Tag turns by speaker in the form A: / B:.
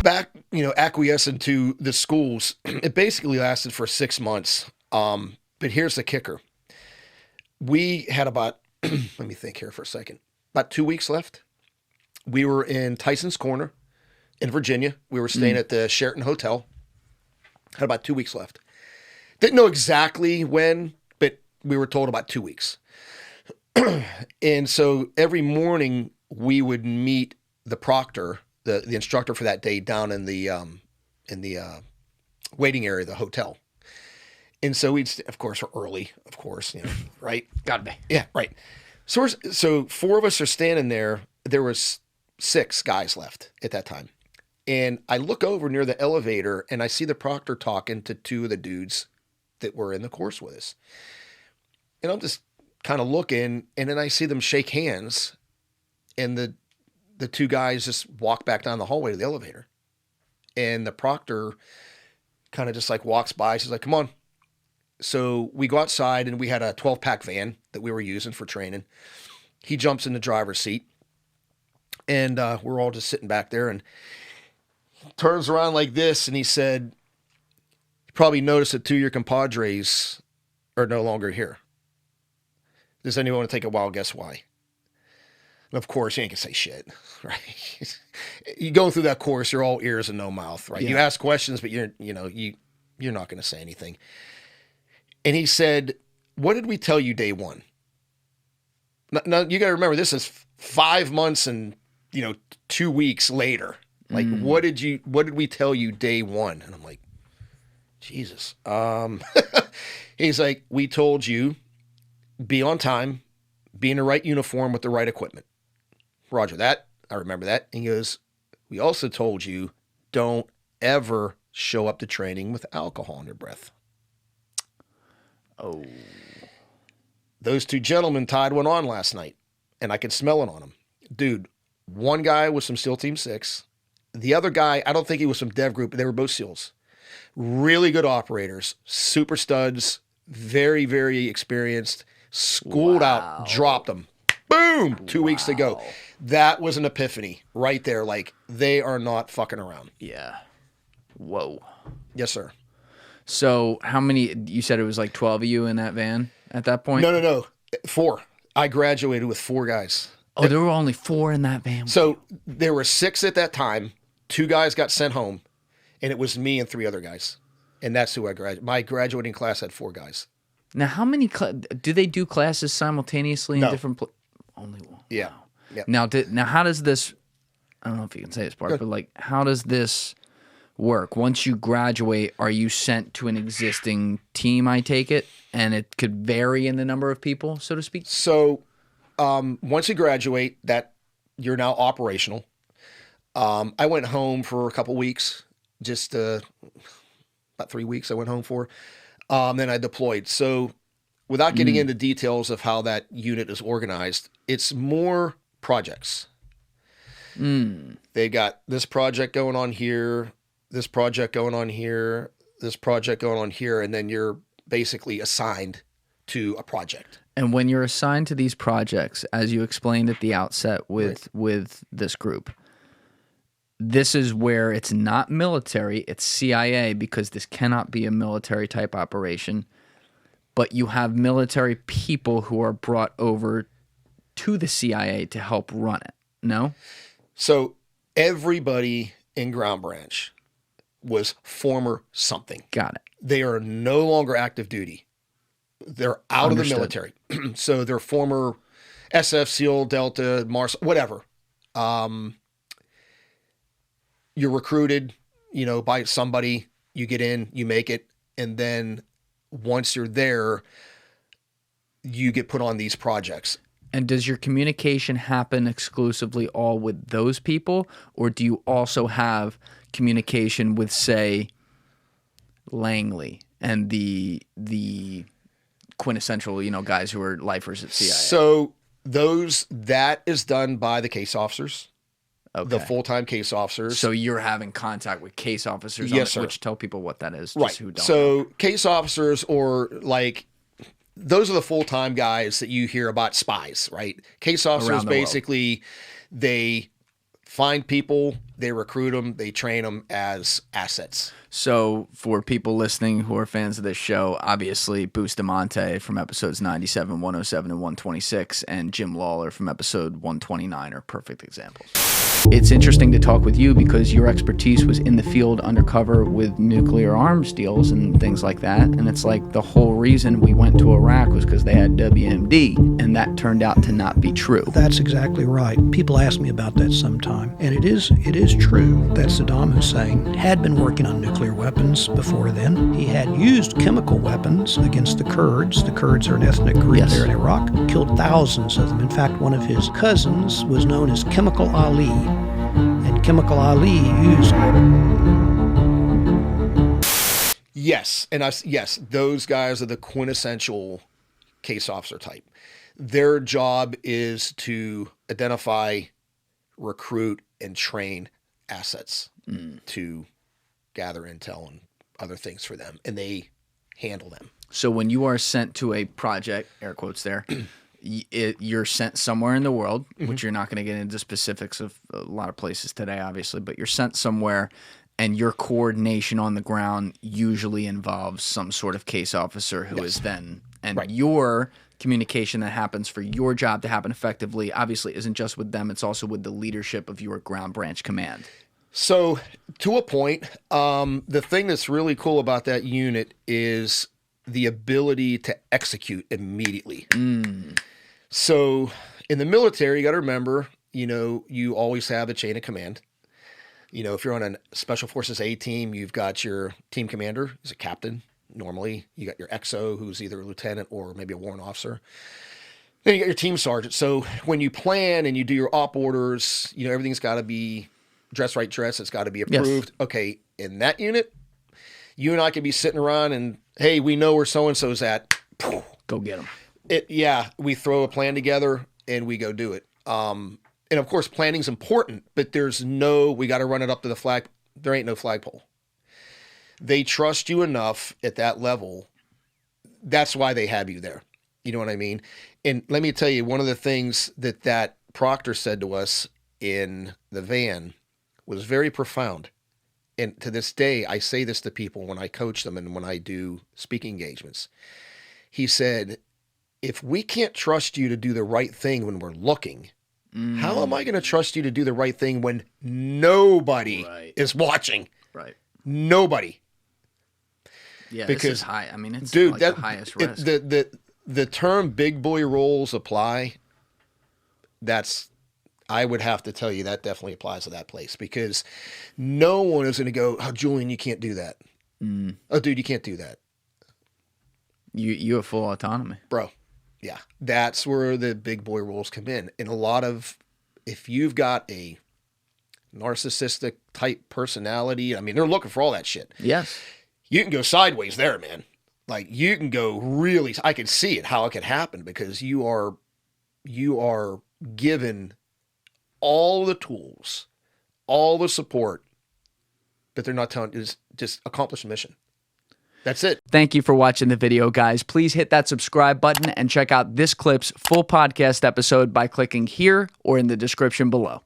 A: back, acquiescing to the schools, it basically lasted for 6 months. But here's the kicker. We had about, let me think here for a second, about 2 weeks left. We were in Tyson's Corner in Virginia. We were staying at the Sheraton Hotel. Had about 2 weeks left. Didn't know exactly when, but we were told about 2 weeks. And so every morning we would meet the proctor, the instructor for that day, down in the waiting area of the hotel. And so of course, we're early, of course, right?
B: Gotta be.
A: Yeah, right. So 4 of us are standing there. There was 6 guys left at that time. And I look over near the elevator and I see the proctor talking to 2 of the dudes that were in the course with us. And I'm just kind of looking, and then I see them shake hands, and the 2 guys just walk back down the hallway to the elevator. And the proctor kind of just like walks by. She's like, come on. So we go outside, and we had a 12-pack van that we were using for training. He jumps in the driver's seat, and we're all just sitting back there, and turns around like this, and he said, you probably noticed that 2 of your compadres are no longer here. Does anyone want to take a wild guess why? And of course, you ain't gonna say shit, right? You go through that course, you're all ears and no mouth, right? Yeah. You ask questions, but you're not gonna say anything. And he said, what did we tell you day one? Now you gotta remember, this is 5 months and 2 weeks later. Like, what did we tell you day one? And I'm like, Jesus. He's like, we told you, be on time, be in the right uniform with the right equipment. Roger that. I remember that. And he goes, we also told you, don't ever show up to training with alcohol in your breath.
B: Oh.
A: Those 2 gentlemen tied one on last night, and I could smell it on them. Dude, one guy was from SEAL Team 6. The other guy, I don't think he was from Dev Group, but they were both SEALs. Really good operators, super studs, very, very experienced, schooled out, dropped them. Boom! 2 weeks to go. That was an epiphany right there. Like, they are not fucking around.
B: Yeah. Whoa.
A: Yes, sir.
B: So how many, you said it was like 12 of you in that van at that point?
A: No. 4. I graduated with 4 guys.
B: Oh, there were only 4 in that van.
A: So there were 6 at that time. 2 guys got sent home, and it was me and 3 other guys. And that's who I graduated. My graduating class had 4 guys.
B: Now, how many, do they do classes simultaneously in different places? Only one.
A: Yeah.
B: Wow.
A: Yeah.
B: Now, how does this, I don't know if you can say this part, but like, how does this work? Once you graduate, are you sent to an existing team, I take it? And it could vary in the number of people, so to speak?
A: So once you graduate, that you're now operational. I went home for a couple weeks, just about 3 weeks I went home for. Then I deployed. So without getting into details of how that unit is organized, it's more projects. They got this project going on here, this project going on here, this project going on here, and then you're basically assigned to a project.
B: And when you're assigned to these projects, as you explained at the outset with this group, this is where it's not military, it's CIA, because this cannot be a military type operation, but you have military people who are brought over to the CIA to help run it, no?
A: So everybody in Ground Branch was former something.
B: Got it.
A: They are no longer active duty. They're out
B: Understood.
A: of the military. So they're former SF, SEAL, Delta, Mars, whatever. You're recruited, by somebody, you get in, you make it, and then once you're there, you get put on these projects.
B: And does your communication happen exclusively all with those people, or do you also have communication with, say, Langley and the quintessential, guys who are lifers at CIA?
A: So that is done by the case officers.
B: Okay.
A: The full-time case officers.
B: So you're having contact with case officers,
A: yes, sir.
B: Which tell people what that is, just
A: right.
B: who don't
A: so
B: know.
A: Case officers, or like, those are the full-time guys that you hear about, spies, right? Case officers, basically, they find people, they recruit them, they train them as assets.
B: So for people listening who are fans of this show, obviously Bustamante from episodes 97, 107, and 126, and Jim Lawler from episode 129 are perfect examples. It's interesting to talk with you because your expertise was in the field undercover with nuclear arms deals and things like that. And it's like the whole reason we went to Iraq was because they had WMD, and that turned out to not be true.
C: That's exactly right. People ask me about that sometime. And it is true that Saddam Hussein had been working on nuclear weapons before then. He had used chemical weapons against the Kurds. The Kurds are an ethnic group there in Iraq. Killed thousands of them. In fact, one of his cousins was known as Chemical Ali. And Chemical Ali used...
A: Yes, and yes, those guys are the quintessential case officer type. Their job is to identify, recruit, and train assets to gather intel and other things for them, and they handle them.
B: So when you are sent to a project, air quotes there, you're sent somewhere in the world, which you're not going to get into specifics of a lot of places today, obviously, but you're sent somewhere, and your coordination on the ground usually involves some sort of case officer who is then, and your communication that happens for your job to happen effectively obviously isn't just with them, it's also with the leadership of your ground branch command.
A: So to a point, the thing that's really cool about that unit is the ability to execute immediately. So in the military, you got to remember, you always have a chain of command. If you're on a Special Forces A team, you've got your team commander, who's a captain. Normally, you got your XO, who's either a lieutenant or maybe a warrant officer. Then you got your team sergeant. So when you plan and you do your op orders, everything's got to be dress right dress. It's got to be approved. Yes. Okay, in that unit, you and I could be sitting around and, hey, we know where so-and-so's at.
B: Go get them.
A: We throw a plan together and we go do it. And of course, planning's important, but we got to run it up to the flag. There ain't no flagpole. They trust you enough at that level. That's why they have you there. You know what I mean? And let me tell you, one of the things that Proctor said to us in the van was very profound. And to this day, I say this to people when I coach them and when I do speaking engagements. He said, if we can't trust you to do the right thing when we're looking, how am I going to trust you to do the right thing when nobody is watching?
B: Right.
A: Nobody.
B: Yeah, because this is high. I mean, it's
A: dude,
B: like the highest risk.
A: The term big boy roles apply. I would have to tell you that definitely applies to that place because no one is going to go, oh, Julian, you can't do that. Oh, dude, you can't do that.
B: You have full autonomy.
A: Bro. Yeah, that's where the big boy roles come in. And if you've got a narcissistic type personality, I mean, they're looking for all that shit.
B: Yes.
A: You can go sideways there, man. Like you can go really, I can see it, how it could happen because you are given all the tools, all the support, but they're not telling you, just accomplish the mission. That's it.
B: Thank you for watching the video, guys. Please hit that subscribe button and check out this clip's full podcast episode by clicking here or in the description below.